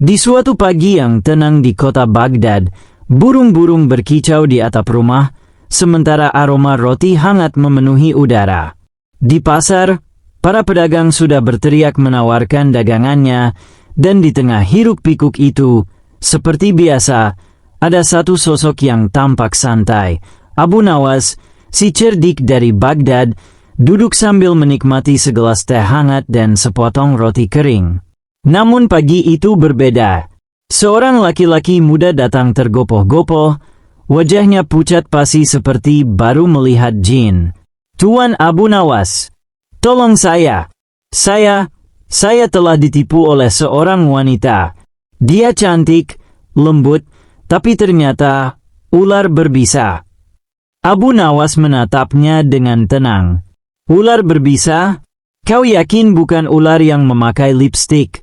Di suatu pagi yang tenang di kota Baghdad, burung-burung berkicau di atap rumah, sementara aroma roti hangat memenuhi udara. Di pasar, para pedagang sudah berteriak menawarkan dagangannya, dan di tengah hiruk-pikuk itu, seperti biasa, ada satu sosok yang tampak santai. Abu Nawas, si cerdik dari Baghdad, duduk sambil menikmati segelas teh hangat dan sepotong roti kering. Namun pagi itu berbeda. Seorang laki-laki muda datang tergopoh-gopoh, wajahnya pucat pasi seperti baru melihat jin. "Tuan Abu Nawas, tolong saya. Saya telah ditipu oleh seorang wanita. Dia cantik, lembut, tapi ternyata ular berbisa." Abu Nawas menatapnya dengan tenang. "Ular berbisa? Kau yakin bukan ular yang memakai lipstik?"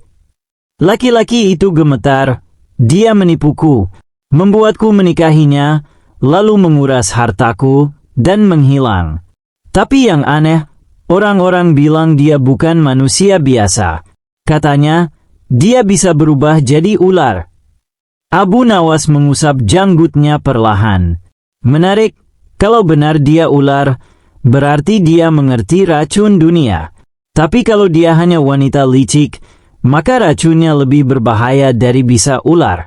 Laki-laki itu gemetar. "Dia menipuku, membuatku menikahinya, lalu menguras hartaku, dan menghilang. Tapi yang aneh, orang-orang bilang dia bukan manusia biasa. Katanya, dia bisa berubah jadi ular." Abu Nawas mengusap janggutnya perlahan. "Menarik, kalau benar dia ular, berarti dia mengerti racun dunia. Tapi kalau dia hanya wanita licik, maka racunnya lebih berbahaya dari bisa ular."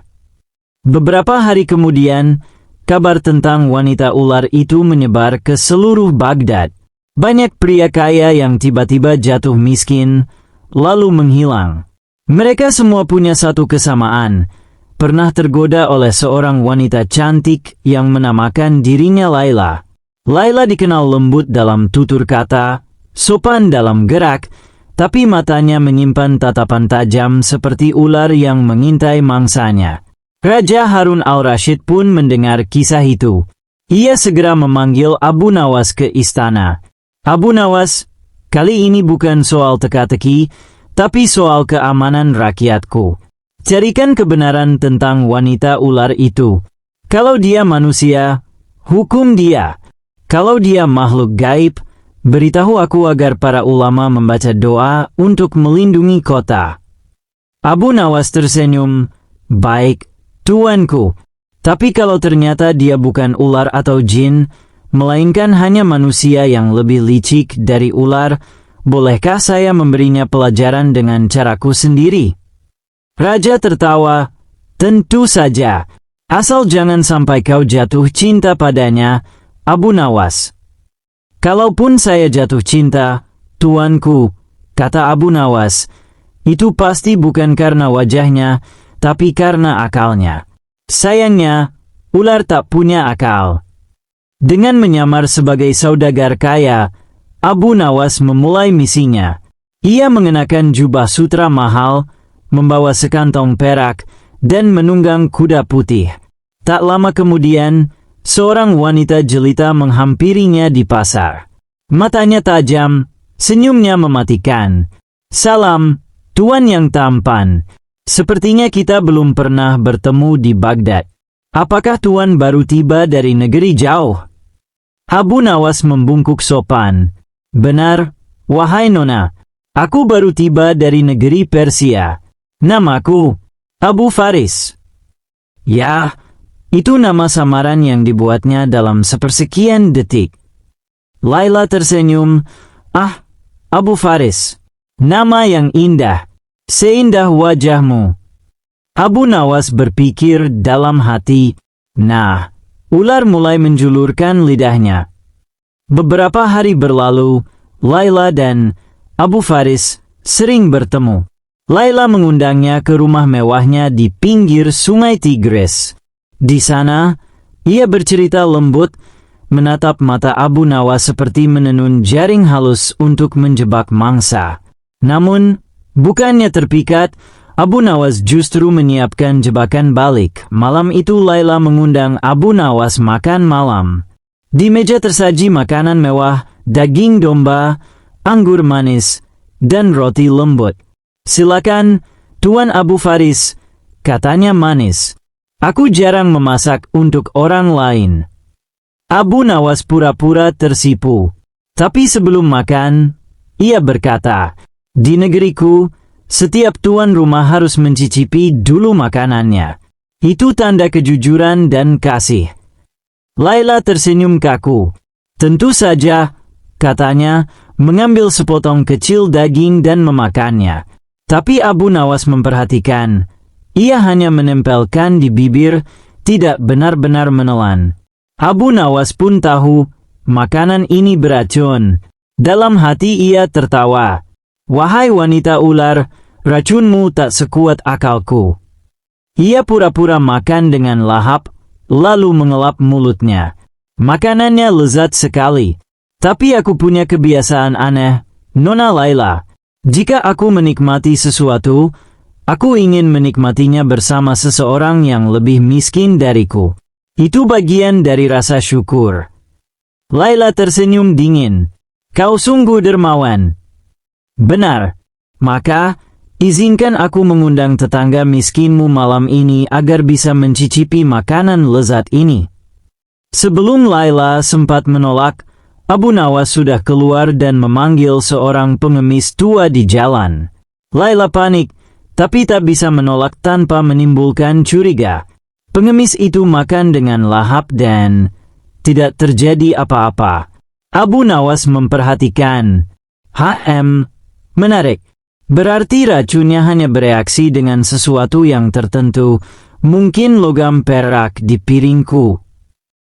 Beberapa hari kemudian, kabar tentang wanita ular itu menyebar ke seluruh Baghdad. Banyak pria kaya yang tiba-tiba jatuh miskin, lalu menghilang. Mereka semua punya satu kesamaan, pernah tergoda oleh seorang wanita cantik yang menamakan dirinya Laila. Laila dikenal lembut dalam tutur kata, sopan dalam gerak, tapi matanya menyimpan tatapan tajam seperti ular yang mengintai mangsanya. Raja Harun al-Rashid pun mendengar kisah itu. Ia segera memanggil Abu Nawas ke istana. "Abu Nawas, kali ini bukan soal teka-teki, tapi soal keamanan rakyatku. Carikan kebenaran tentang wanita ular itu. Kalau dia manusia, hukum dia. Kalau dia makhluk gaib, beritahu aku agar para ulama membaca doa untuk melindungi kota." Abu Nawas tersenyum. "Baik, tuanku. Tapi kalau ternyata dia bukan ular atau jin, melainkan hanya manusia yang lebih licik dari ular, bolehkah saya memberinya pelajaran dengan caraku sendiri?" Raja tertawa. "Tentu saja. Asal jangan sampai kau jatuh cinta padanya, Abu Nawas." "Kalaupun saya jatuh cinta, tuanku," kata Abu Nawas, "itu pasti bukan karena wajahnya, tapi karena akalnya. Sayangnya, ular tak punya akal." Dengan menyamar sebagai saudagar kaya, Abu Nawas memulai misinya. Ia mengenakan jubah sutra mahal, membawa sekantong perak, dan menunggang kuda putih. Tak lama kemudian, seorang wanita jelita menghampirinya di pasar. Matanya tajam, senyumnya mematikan. "Salam, tuan yang tampan. Sepertinya kita belum pernah bertemu di Baghdad. Apakah tuan baru tiba dari negeri jauh?" Abu Nawas membungkuk sopan. "Benar, wahai nona. Aku baru tiba dari negeri Persia. Namaku Abu Faris." "Ya, itu nama samaran yang dibuatnya dalam sepersekian detik." Laila tersenyum. "Ah, Abu Faris, nama yang indah. Seindah wajahmu." Abu Nawas berpikir dalam hati. Nah, ular mulai menjulurkan lidahnya. Beberapa hari berlalu, Laila dan Abu Faris sering bertemu. Laila mengundangnya ke rumah mewahnya di pinggir Sungai Tigris. Di sana, ia bercerita lembut, menatap mata Abu Nawas seperti menenun jaring halus untuk menjebak mangsa. Namun, bukannya terpikat, Abu Nawas justru menyiapkan jebakan balik. Malam itu Laila mengundang Abu Nawas makan malam. Di meja tersaji makanan mewah, daging domba, anggur manis, dan roti lembut. "Silakan, Tuan Abu Faris," katanya manis. "Aku jarang memasak untuk orang lain." Abu Nawas pura-pura tersipu. Tapi sebelum makan, ia berkata, "Di negeriku, setiap tuan rumah harus mencicipi dulu makanannya. Itu tanda kejujuran dan kasih. Laila tersenyum kaku. Tentu saja, katanya, mengambil sepotong kecil daging dan memakannya. Tapi Abu Nawas memperhatikan. Ia hanya menempelkan di bibir, tidak benar-benar menelan. Abu Nawas pun tahu, makanan ini beracun. Dalam hati ia tertawa. Wahai wanita ular, racunmu tak sekuat akalku. Ia pura-pura makan dengan lahap, lalu mengelap mulutnya. Makanannya lezat sekali. Tapi aku punya kebiasaan aneh, Nona Laila. Jika aku menikmati sesuatu, aku ingin menikmatinya bersama seseorang yang lebih miskin dariku. Itu bagian dari rasa syukur. Laila tersenyum dingin. Kau sungguh dermawan. Benar. Maka, izinkan aku mengundang tetangga miskinmu malam ini agar bisa mencicipi makanan lezat ini. Sebelum Laila sempat menolak, Abu Nawas sudah keluar dan memanggil seorang pengemis tua di jalan. Laila panik, tapi tak bisa menolak tanpa menimbulkan curiga. Pengemis itu makan dengan lahap dan tidak terjadi apa-apa. Abu Nawas memperhatikan. Menarik. Berarti racunnya hanya bereaksi dengan sesuatu yang tertentu, mungkin logam perak di piringku.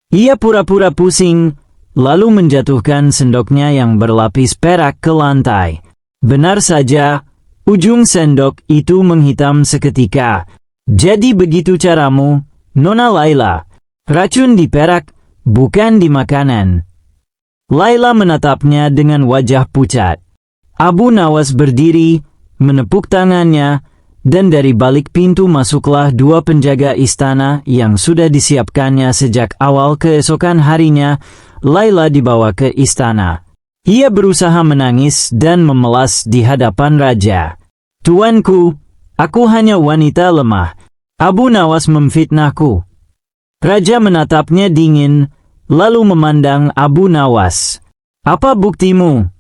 Ia pura-pura pusing, lalu menjatuhkan sendoknya yang berlapis perak ke lantai. Benar saja, ujung sendok itu menghitam seketika. Jadi begitu caramu, Nona Laila. Racun di perak, bukan di makanan. Laila menatapnya dengan wajah pucat. Abu Nawas berdiri, menepuk tangannya, dan dari balik pintu masuklah dua penjaga istana yang sudah disiapkannya sejak awal keesokan harinya. Laila dibawa ke istana. Ia berusaha menangis dan memelas di hadapan raja. Tuanku, aku hanya wanita lemah. Abu Nawas memfitnahku. Raja menatapnya dingin, lalu memandang Abu Nawas. Apa buktimu?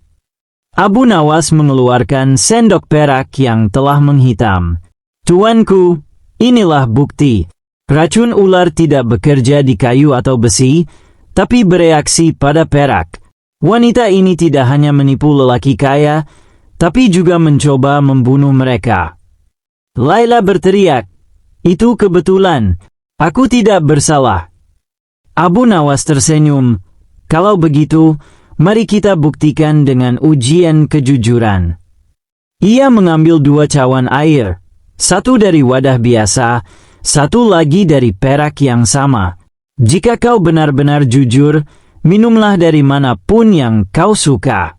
Abu Nawas mengeluarkan sendok perak yang telah menghitam. Tuanku, inilah bukti. Racun ular tidak bekerja di kayu atau besi, tapi bereaksi pada perak. Wanita ini tidak hanya menipu lelaki kaya, tapi juga mencoba membunuh mereka. Laila berteriak, "Itu kebetulan. Aku tidak bersalah." Abu Nawas tersenyum. Kalau begitu, mari kita buktikan dengan ujian kejujuran. Ia mengambil dua cawan air, satu dari wadah biasa, satu lagi dari perak yang sama. Jika kau benar-benar jujur, minumlah dari manapun yang kau suka.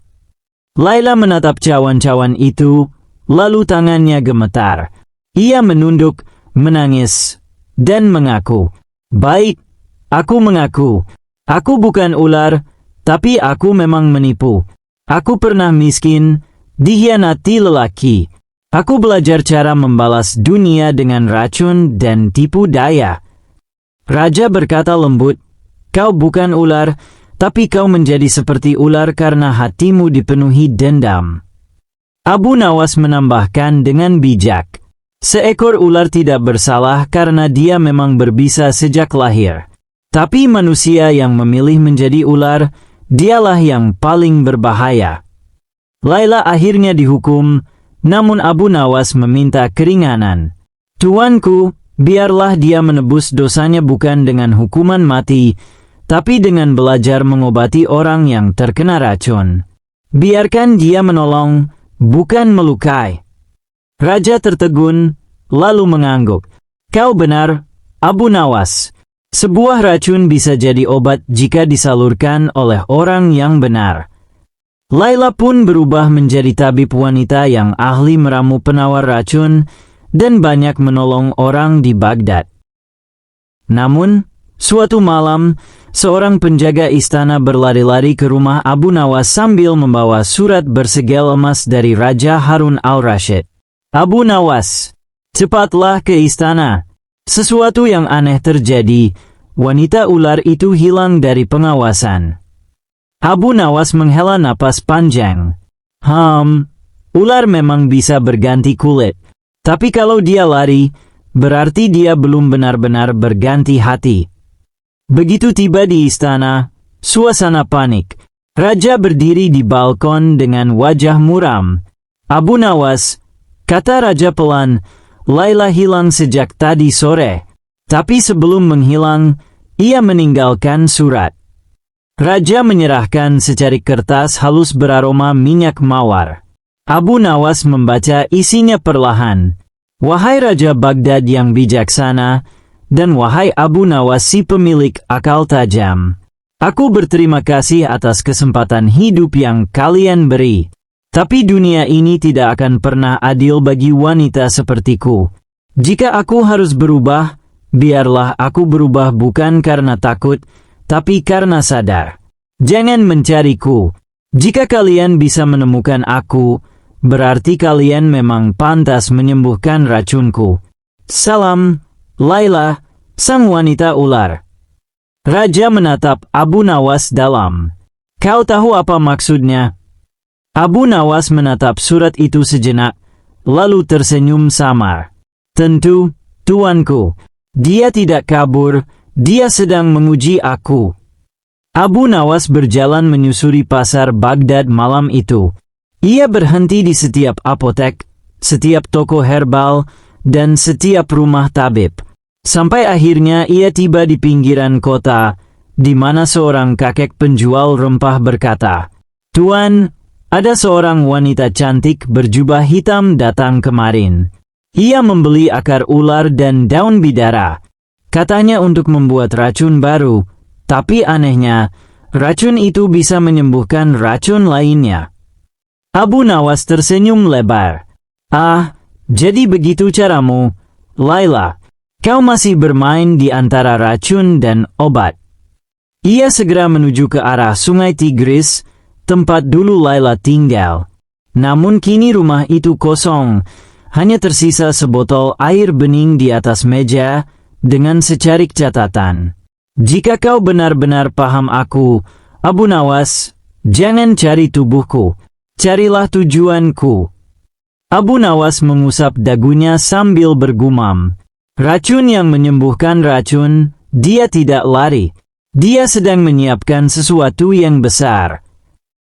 Laila menatap cawan-cawan itu, lalu tangannya gemetar. Ia menunduk, menangis, dan mengaku. Baik, aku mengaku. Aku bukan ular, tapi aku memang menipu. Aku pernah miskin, dikhianati lelaki. Aku belajar cara membalas dunia dengan racun dan tipu daya. Raja berkata lembut, kau bukan ular, tapi kau menjadi seperti ular karena hatimu dipenuhi dendam. Abu Nawas menambahkan dengan bijak, seekor ular tidak bersalah karena dia memang berbisa sejak lahir. Tapi manusia yang memilih menjadi ular, dialah yang paling berbahaya. Laila akhirnya dihukum, namun Abu Nawas meminta keringanan. Tuanku, biarlah dia menebus dosanya bukan dengan hukuman mati, tapi dengan belajar mengobati orang yang terkena racun. Biarkan dia menolong, bukan melukai. Raja tertegun, lalu mengangguk. Kau benar, Abu Nawas. Sebuah racun bisa jadi obat jika disalurkan oleh orang yang benar. Laila pun berubah menjadi tabib wanita yang ahli meramu penawar racun dan banyak menolong orang di Baghdad. Namun, suatu malam, seorang penjaga istana berlari-lari ke rumah Abu Nawas sambil membawa surat bersegel emas dari Raja Harun al-Rashid. Abu Nawas, cepatlah ke istana. Sesuatu yang aneh terjadi, wanita ular itu hilang dari pengawasan. Abu Nawas menghela napas panjang. Ular memang bisa berganti kulit, tapi kalau dia lari, berarti dia belum benar-benar berganti hati. Begitu tiba di istana, suasana panik. Raja berdiri di balkon dengan wajah muram. "Abu Nawas," kata Raja pelan, "Laila hilang sejak tadi sore." Tapi sebelum menghilang, ia meninggalkan surat. Raja menyerahkan secarik kertas halus beraroma minyak mawar. Abu Nawas membaca isinya perlahan. "Wahai Raja Baghdad yang bijaksana, dan wahai Abu Nawas si pemilik akal tajam. Aku berterima kasih atas kesempatan hidup yang kalian beri. Tapi dunia ini tidak akan pernah adil bagi wanita sepertiku. Jika aku harus berubah, biarlah aku berubah bukan karena takut, tapi karena sadar. Jangan mencariku. Jika kalian bisa menemukan aku, berarti kalian memang pantas menyembuhkan racunku. Salam, Laila, sang wanita ular." Raja menatap Abu Nawas dalam. "Kau tahu apa maksudnya?" Abu Nawas menatap surat itu sejenak, lalu tersenyum samar. "Tentu, tuanku. Dia tidak kabur, dia sedang menguji aku." Abu Nawas berjalan menyusuri pasar Baghdad malam itu. Ia berhenti di setiap apotek, setiap toko herbal, dan setiap rumah tabib. Sampai akhirnya ia tiba di pinggiran kota, di mana seorang kakek penjual rempah berkata, "Tuan, ada seorang wanita cantik berjubah hitam datang kemarin. Ia membeli akar ular dan daun bidara. Katanya untuk membuat racun baru, tapi anehnya, racun itu bisa menyembuhkan racun lainnya." Abu Nawas tersenyum lebar. "Ah, jadi begitu caramu, Laila. Kau masih bermain di antara racun dan obat." Ia segera menuju ke arah sungai Tigris, tempat dulu Laila tinggal. Namun kini rumah itu kosong, hanya tersisa sebotol air bening di atas meja, dengan secarik catatan. "Jika kau benar-benar paham aku, Abu Nawas, jangan cari tubuhku, carilah tujuanku." Abu Nawas mengusap dagunya sambil bergumam. Racun yang menyembuhkan racun, dia tidak lari. Dia sedang menyiapkan sesuatu yang besar.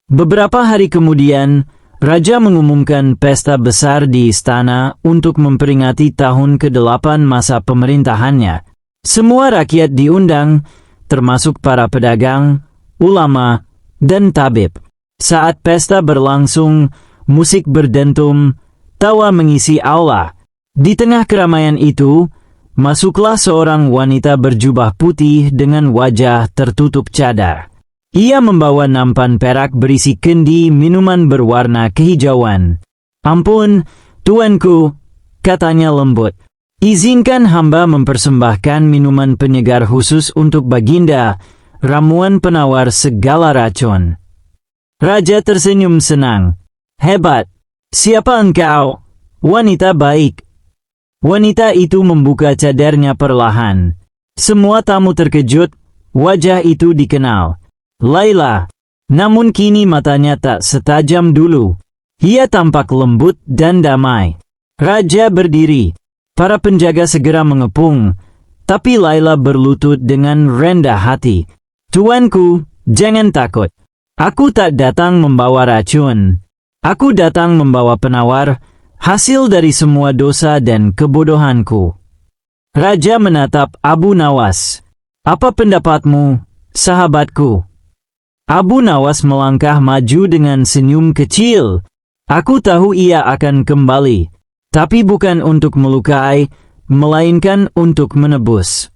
Beberapa hari kemudian, Raja mengumumkan pesta besar di istana untuk memperingati tahun ke-8 masa pemerintahannya. Semua rakyat diundang, termasuk para pedagang, ulama, dan tabib. Saat pesta berlangsung, musik berdentum, tawa mengisi aula. Di tengah keramaian itu, masuklah seorang wanita berjubah putih dengan wajah tertutup cadar. Ia membawa nampan perak berisi kendi minuman berwarna kehijauan. "Ampun, tuanku," katanya lembut. "Izinkan hamba mempersembahkan minuman penyegar khusus untuk Baginda, ramuan penawar segala racun." Raja tersenyum senang. "Hebat. Siapa engkau, wanita baik?" Wanita itu membuka cadarnya perlahan. Semua tamu terkejut, wajah itu dikenal. Laila. Namun kini matanya tak setajam dulu. Ia tampak lembut dan damai. Raja berdiri. Para penjaga segera mengepung, tapi Laila berlutut dengan rendah hati. "Tuanku, jangan takut. Aku tak datang membawa racun. Aku datang membawa penawar, hasil dari semua dosa dan kebodohanku." Raja menatap Abu Nawas. "Apa pendapatmu, sahabatku?" Abu Nawas melangkah maju dengan senyum kecil. "Aku tahu ia akan kembali, tapi bukan untuk melukai, melainkan untuk menebus."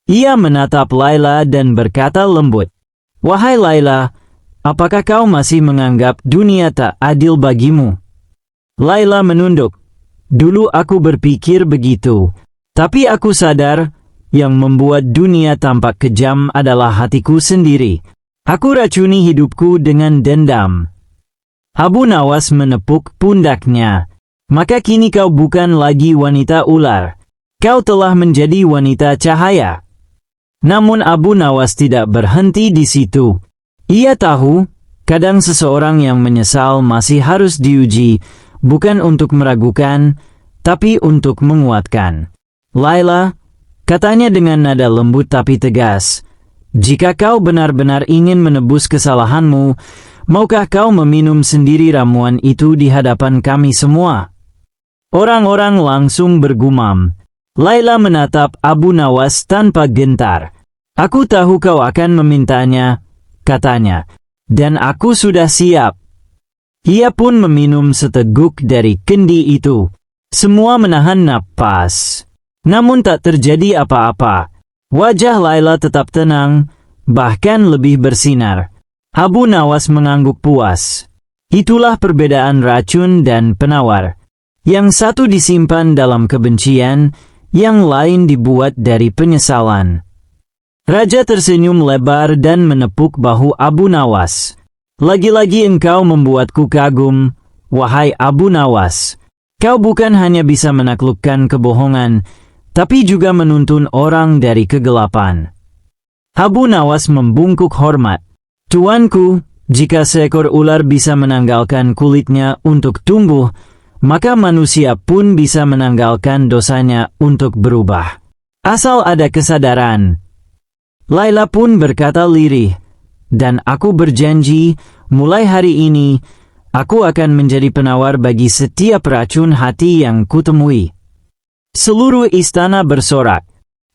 Ia menatap Laila dan berkata lembut, "Wahai Laila, apakah kau masih menganggap dunia tak adil bagimu?" Laila menunduk. "Dulu aku berpikir begitu, tapi aku sadar yang membuat dunia tampak kejam adalah hatiku sendiri. Aku racuni hidupku dengan dendam." Abu Nawas menepuk pundaknya. "Maka kini kau bukan lagi wanita ular. Kau telah menjadi wanita cahaya." Namun Abu Nawas tidak berhenti di situ. Ia tahu, Kadang seseorang yang menyesal masih harus diuji, bukan untuk meragukan, tapi untuk menguatkan. Laila, katanya dengan nada lembut tapi tegas, jika kau benar-benar ingin menebus kesalahanmu, maukah kau meminum sendiri ramuan itu di hadapan kami semua? Orang-orang langsung bergumam. Laila menatap Abu Nawas tanpa gentar. Aku tahu kau akan memintanya, katanya, dan aku sudah siap. Ia pun meminum seteguk dari kendi itu. Semua menahan napas. Namun tak terjadi apa-apa. Wajah Laila tetap tenang, bahkan lebih bersinar. Abu Nawas mengangguk puas. Itulah perbedaan racun dan penawar. Yang satu disimpan dalam kebencian, yang lain dibuat dari penyesalan. Raja tersenyum lebar dan menepuk bahu Abu Nawas. Lagi-lagi engkau membuatku kagum, wahai Abu Nawas. Kau bukan hanya bisa menaklukkan kebohongan, tapi juga menuntun orang dari kegelapan. Abu Nawas membungkuk hormat. Tuanku, jika seekor ular bisa menanggalkan kulitnya untuk tumbuh, maka manusia pun bisa menanggalkan dosanya untuk berubah. Asal ada kesadaran. Laila pun berkata lirih, dan aku berjanji, mulai hari ini, aku akan menjadi penawar bagi setiap racun hati yang kutemui. Seluruh istana bersorak.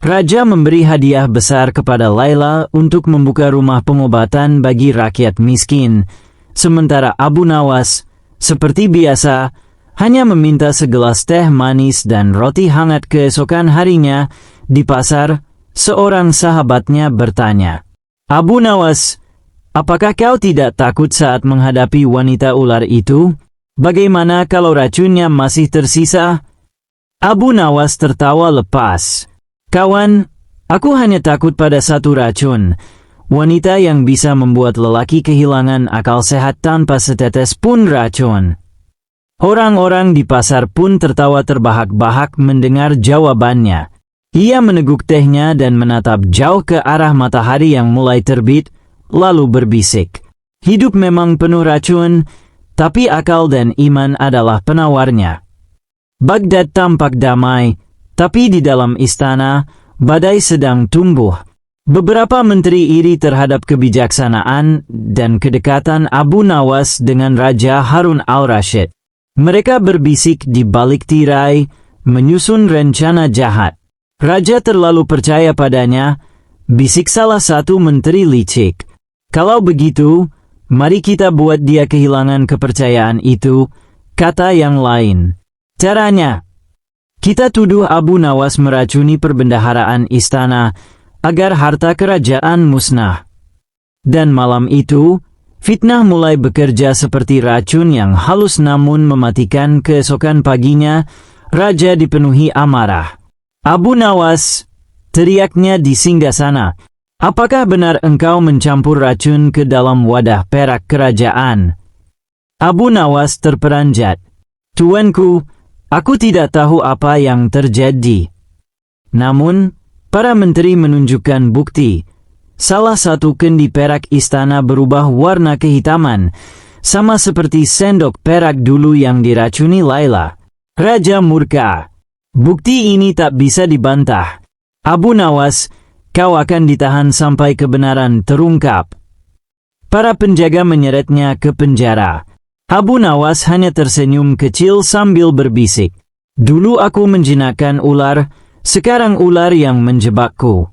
Raja memberi hadiah besar kepada Laila untuk membuka rumah pengobatan bagi rakyat miskin, sementara Abu Nawas, seperti biasa, hanya meminta segelas teh manis dan roti hangat keesokan harinya. Di pasar, seorang sahabatnya bertanya, Abu Nawas, apakah kau tidak takut saat menghadapi wanita ular itu? Bagaimana kalau racunnya masih tersisa? Abu Nawas tertawa lepas. Kawan, aku hanya takut pada satu racun. Wanita yang bisa membuat lelaki kehilangan akal sehat tanpa setetes pun racun. Orang-orang di pasar pun tertawa terbahak-bahak mendengar jawabannya. Ia meneguk tehnya dan menatap jauh ke arah matahari yang mulai terbit, lalu berbisik. Hidup memang penuh racun, tapi akal dan iman adalah penawarnya. Baghdad tampak damai, tapi di dalam istana, badai sedang tumbuh. Beberapa menteri iri terhadap kebijaksanaan dan kedekatan Abu Nawas dengan Raja Harun al-Rashid. Mereka berbisik di balik tirai, menyusun rencana jahat. Raja terlalu percaya padanya, bisik salah satu menteri licik. Kalau begitu, mari kita buat dia kehilangan kepercayaan itu, kata yang lain. Caranya, kita tuduh Abu Nawas meracuni perbendaharaan istana agar harta kerajaan musnah. Dan malam itu, fitnah mulai bekerja seperti racun yang halus namun mematikan. Keesokan paginya, Raja dipenuhi amarah. Abu Nawas, teriaknya di singgasana, apakah benar engkau mencampur racun ke dalam wadah perak kerajaan? Abu Nawas terperanjat. Tuanku, aku tidak tahu apa yang terjadi. Namun, para menteri menunjukkan bukti. Salah satu kendi perak istana berubah warna kehitaman, sama seperti sendok perak dulu yang diracuni Laila. Raja murka. Bukti ini tak bisa dibantah. Abu Nawas, kau akan ditahan sampai kebenaran terungkap. Para penjaga menyeretnya ke penjara. Abu Nawas hanya tersenyum kecil sambil berbisik. Dulu aku menjinakkan ular, sekarang ular yang menjebakku.